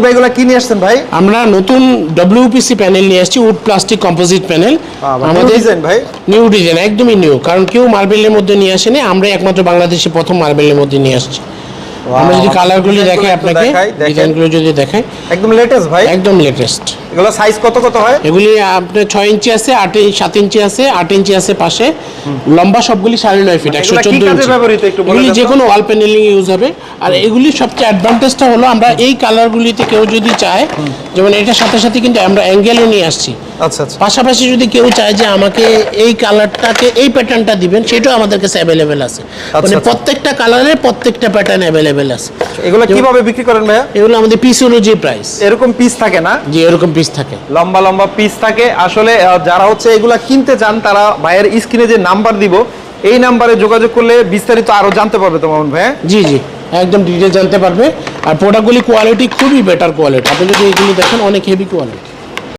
ভাই এগুলা কি নিয়ে আসছেন ভাই? আমরা নতুন ডব্লিউপিসি প্যানেল নিয়ে আসছি, উড প্লাস্টিক কম্পোজিট প্যানেল। আমাদের ডিজাইন ভাই, নিউ ডিজাইন, একদমই নিউ, কারণ কেউ মার্বেলের মধ্যে নিয়ে আসেনি, আমরা একমাত্র বাংলাদেশে প্রথম মার্বেলের মধ্যে নিয়ে আসছি। আমরা যদি কালারগুলি দেখাই আপনাকে, ডিজাইনগুলো যদি দেখাই, একদম লেটেস্ট ভাই, একদম লেটেস্ট। এগুলো সাইজ কত কত হয়? এগুলি আপনার 6 ইঞ্চি আছে, 7 ইঞ্চি আছে, 8 ইঞ্চি আছে পাশে, লম্বা সবগুলি 9.5 ফিট, 114 ইঞ্চি। এগুলি যে কোনো ওয়াল প্যানেলিং ইউজ হবে। আর এগুলি সবচেয়ে অ্যাডভান্টেজটা হলো আমরা এই কালারগুলিতে কেউ যদি চায়, যেমন এটার সাথে সাথে কিন্তু আমরা অ্যাঙ্গেলও নিয়ে আসছি। আচ্ছা আচ্ছা। পাশাপাশি যদি কেউ চায় যে আমাকে এই কালারটাকে এই প্যাটার্নটা দিবেন, সেটাও আমাদের কাছে অ্যাভেলেবেল আছে। মানে প্রত্যেকটা কালারে প্রত্যেকটা প্যাটার্ন অ্যাভেলেবেল আছে। এগুলো কিভাবে বিক্রি করেন ভাইয়া? এগুলো আমাদের পিস অনুযায়ী প্রাইস। এরকম পিস থাকে না? জি, এরকম পিস থাকে, লম্বা লম্বা পিস থাকে। আসলে যারা হচ্ছে এগুলা কিনতে চান, তারা ভাইয়ের স্ক্রিনে যে নাম্বার দিব, এই নাম্বারে যোগাযোগ করলে বিস্তারিত আরো জানতে পারবে তো মামুন ভাই? জি জি, একদম ডিটেইলস জানতে পারবে। আর প্রোডাক্টগুলি কোয়ালিটি খুবই বেটার কোয়ালিটি। আপনি যদি এগুলি দেখেন, অনেক হেভি কোয়ালিটি।